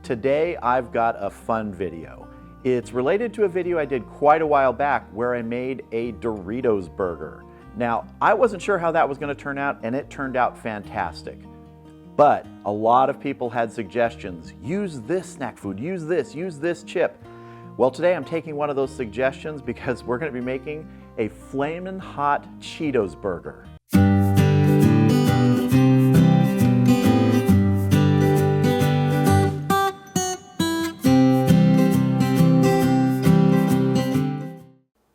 Today I've got a fun video. It's related to a video I did quite a while back where I made a Doritos burger. Now, I wasn't sure how that was going to turn out, and it turned out fantastic. But a lot of people had suggestions. Use this snack food, use this chip. Well, today I'm taking one of those suggestions because we're going to be making a Flamin Hot Cheetos Burger.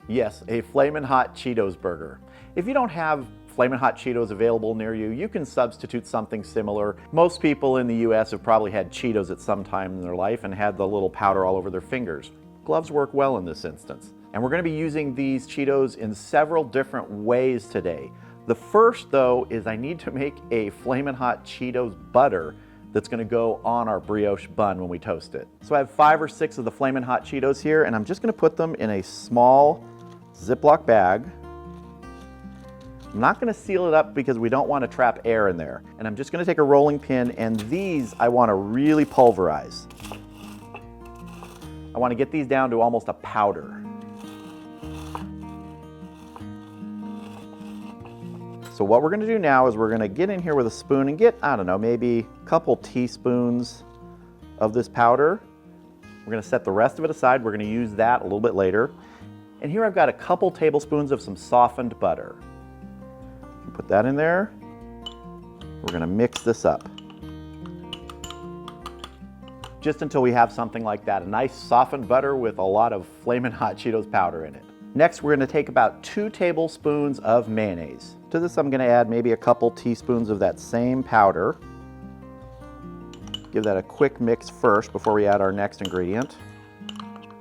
Yes, a Flamin Hot Cheetos Burger. If you don't have Flamin Hot Cheetos available near you, you can substitute something similar. Most people in the US have probably had Cheetos at some time in their life and had the little powder all over their fingers. Gloves work well in this instance. And we're going to be using these Cheetos in several different ways today. The first, though, is I need to make a Flamin Hot Cheetos butter that's going to go on our brioche bun when we toast it. So I have 5 or 6 of the Flamin Hot Cheetos here, and I'm just going to put them in a small Ziploc bag. I'm not going to seal it up because we don't want to trap air in there. And I'm just going to take a rolling pin, and these I want to really pulverize. I want to get these down to almost a powder. So what we're going to do now is we're going to get in here with a spoon and get, I don't know, maybe a couple teaspoons of this powder. We're going to set the rest of it aside. We're going to use that a little bit later. And here I've got a couple tablespoons of some softened butter. Put that in there. We're going to mix this up just until we have something like that, a nice softened butter with a lot of Flamin Hot Cheetos powder in it. Next, we're going to take about 2 tablespoons of mayonnaise. To this, I'm going to add maybe a couple teaspoons of that same powder. Give that a quick mix first before we add our next ingredient.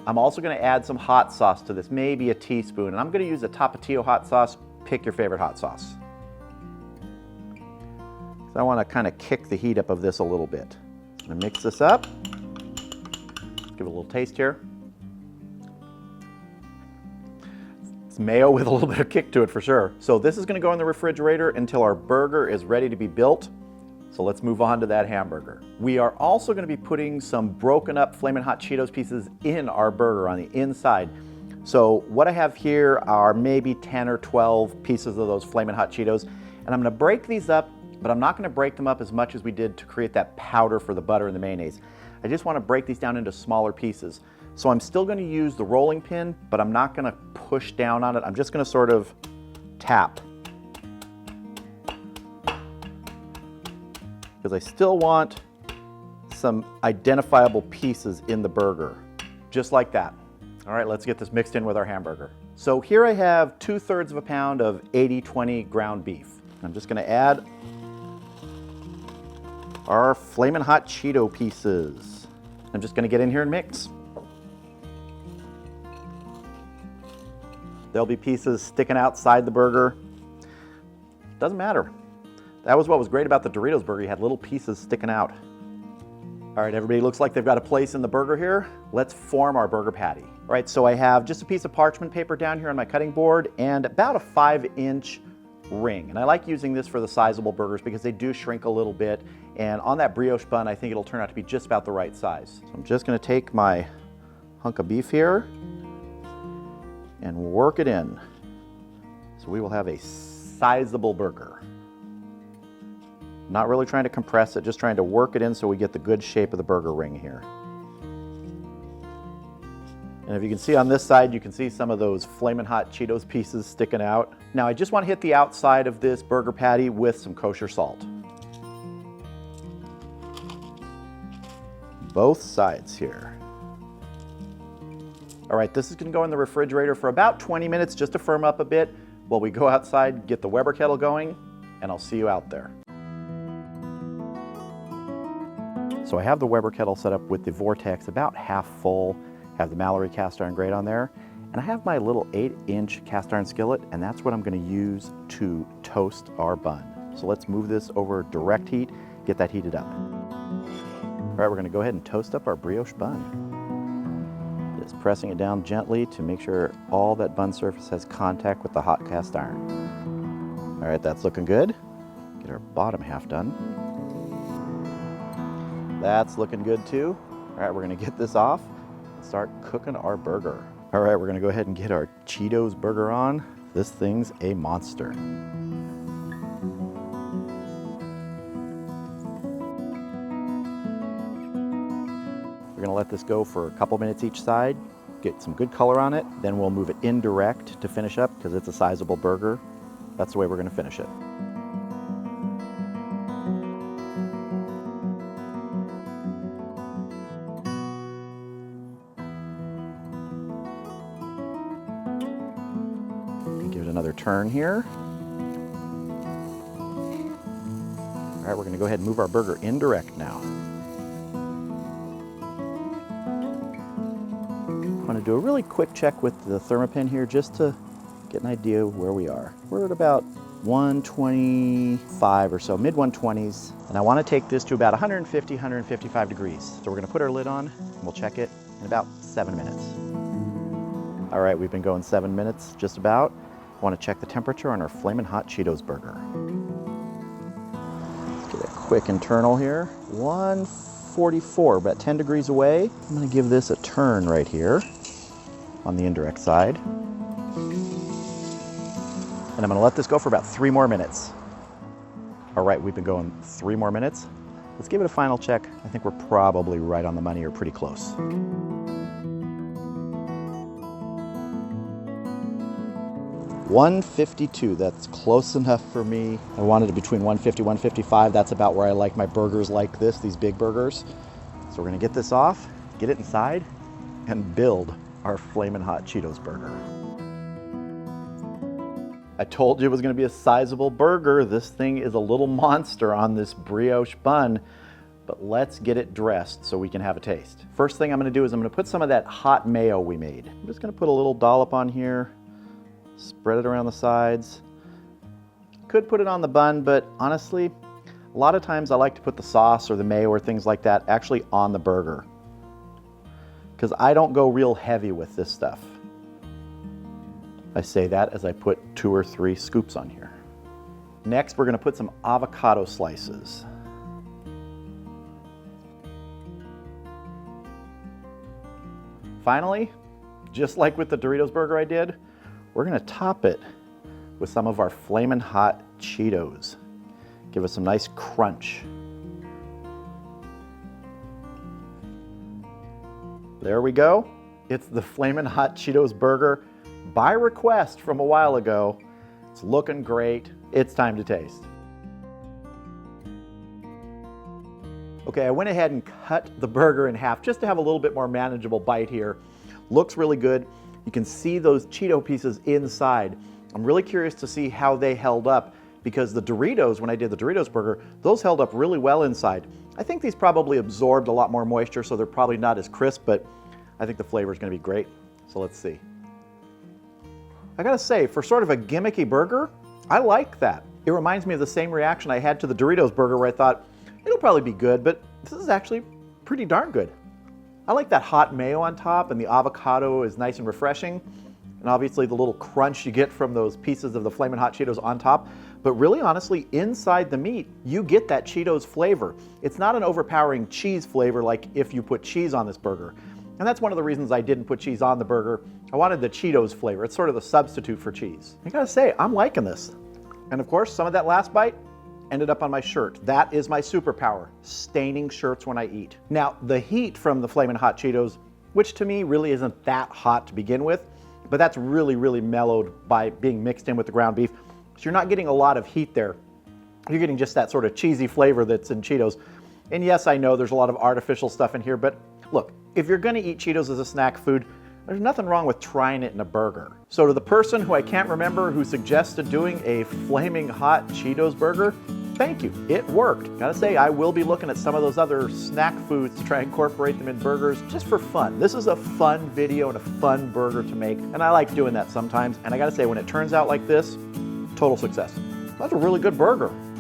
I'm also going to add some hot sauce to this, maybe a teaspoon, and I'm going to use a Tapatio hot sauce. Pick your favorite hot sauce. So I want to kind of kick the heat up of this a little bit. I'm going to mix this up. Give it a little taste here. It's mayo with a little bit of kick to it for sure. So this is going to go in the refrigerator until our burger is ready to be built. So let's move on to that hamburger. We are also going to be putting some broken up Flamin Hot Cheetos pieces in our burger on the inside. So what I have here are maybe 10 or 12 pieces of those Flamin Hot Cheetos, and I'm going to break these up, but I'm not going to break them up as much as we did to create that powder for the butter and the mayonnaise. I just want to break these down into smaller pieces. So I'm still going to use the rolling pin, but I'm not going to push down on it. I'm just going to sort of tap, because I still want some identifiable pieces in the burger, just like that. All right, let's get this mixed in with our hamburger. So here I have 2/3 of a pound of 80/20 ground beef. I'm just going to add our Flamin Hot Cheeto pieces. I'm just going to get in here and mix. There'll be pieces sticking outside the burger. Doesn't matter. That was what was great about the Doritos burger. You had little pieces sticking out. All right, everybody looks like they've got a place in the burger here. Let's form our burger patty. All right, so I have just a piece of parchment paper down here on my cutting board and about a 5-inch ring. And I like using this for the sizable burgers because they do shrink a little bit. And on that brioche bun, I think it'll turn out to be just about the right size. So I'm just gonna take my hunk of beef here and work it in. So we will have a sizable burger. Not really trying to compress it, just trying to work it in so we get the good shape of the burger ring here. And if you can see on this side, you can see some of those Flamin Hot Cheetos pieces sticking out. Now I just want to hit the outside of this burger patty with some kosher salt. Both sides here. All right, this is going to go in the refrigerator for about 20 minutes just to firm up a bit while we go outside, get the Weber kettle going, and I'll see you out there. So I have the Weber kettle set up with the vortex about half full, have the Mallory cast iron grate on there, and I have my little 8-inch cast iron skillet, and that's what I'm going to use to toast our bun. So let's move this over direct heat, get that heated up. All right, we're going to go ahead and toast up our brioche bun. Just pressing it down gently to make sure all that bun surface has contact with the hot cast iron. All right, that's looking good. Get our bottom half done. That's looking good too. All right, we're gonna get this off and start cooking our burger. All right, we're gonna go ahead and get our Cheetos burger on. This thing's a monster. We're gonna let this go for a couple minutes each side, get some good color on it, then we'll move it indirect to finish up because it's a sizable burger. That's the way we're gonna finish it. Give it another turn here. All right, we're gonna go ahead and move our burger indirect now. I'm gonna do a really quick check with the Thermopin here just to get an idea of where we are. We're at about 125 or so, mid 120s. And I wanna take this to about 150, 155 degrees. So we're gonna put our lid on and we'll check it in about 7 minutes. All right, we've been going 7 minutes, just about. I wanna check the temperature on our Flamin Hot Cheetos Burger. Let's get a quick internal here. 144, about 10 degrees away. I'm gonna give this a turn right here on the indirect side. And I'm gonna let this go for about 3 more minutes. All right, we've been going 3 more minutes. Let's give it a final check. I think we're probably right on the money or pretty close. $152, that's close enough for me. I wanted it between 150, 155. That's about where I like my burgers like this, these big burgers. So we're gonna get this off, get it inside, and build our Flamin' Hot Cheetos Burger. I told you it was gonna be a sizable burger. This thing is a little monster on this brioche bun, but let's get it dressed so we can have a taste. First thing I'm gonna do is I'm gonna put some of that hot mayo we made. I'm just gonna put a little dollop on here, spread it around the sides. Could put it on the bun, but honestly, a lot of times I like to put the sauce or the mayo or things like that actually on the burger, because I don't go real heavy with this stuff. I say that as I put 2 or 3 scoops on here. Next, we're gonna put some avocado slices. Finally, just like with the Doritos burger I did, we're gonna top it with some of our Flamin' Hot Cheetos. Give us some nice crunch. There we go. It's the Flamin' Hot Cheetos Burger by request from a while ago. It's looking great. It's time to taste. Okay, I went ahead and cut the burger in half just to have a little bit more manageable bite here. Looks really good. You can see those Cheeto pieces inside. I'm really curious to see how they held up, because the Doritos, when I did the Doritos burger, those held up really well inside. I think these probably absorbed a lot more moisture, so they're probably not as crisp, but I think the flavor is gonna be great. So let's see. I gotta say, for sort of a gimmicky burger, I like that. It reminds me of the same reaction I had to the Doritos burger where I thought, it'll probably be good, but this is actually pretty darn good. I like that hot mayo on top, and the avocado is nice and refreshing. And obviously the little crunch you get from those pieces of the Flamin' Hot Cheetos on top. But really honestly, inside the meat, you get that Cheetos flavor. It's not an overpowering cheese flavor like if you put cheese on this burger. And that's one of the reasons I didn't put cheese on the burger. I wanted the Cheetos flavor. It's sort of the substitute for cheese. I gotta say, I'm liking this. And of course, some of that last bite ended up on my shirt. That is my superpower, staining shirts when I eat. Now, the heat from the Flamin' Hot Cheetos, which to me really isn't that hot to begin with, but that's really, really mellowed by being mixed in with the ground beef. So you're not getting a lot of heat there. You're getting just that sort of cheesy flavor that's in Cheetos. And yes, I know there's a lot of artificial stuff in here, but look, if you're gonna eat Cheetos as a snack food, there's nothing wrong with trying it in a burger. So to the person who I can't remember who suggested doing a Flaming Hot Cheetos burger, thank you, it worked. Gotta say, I will be looking at some of those other snack foods to try and incorporate them in burgers just for fun. This is a fun video and a fun burger to make, and I like doing that sometimes. And I gotta say, when it turns out like this, total success. That's a really good burger.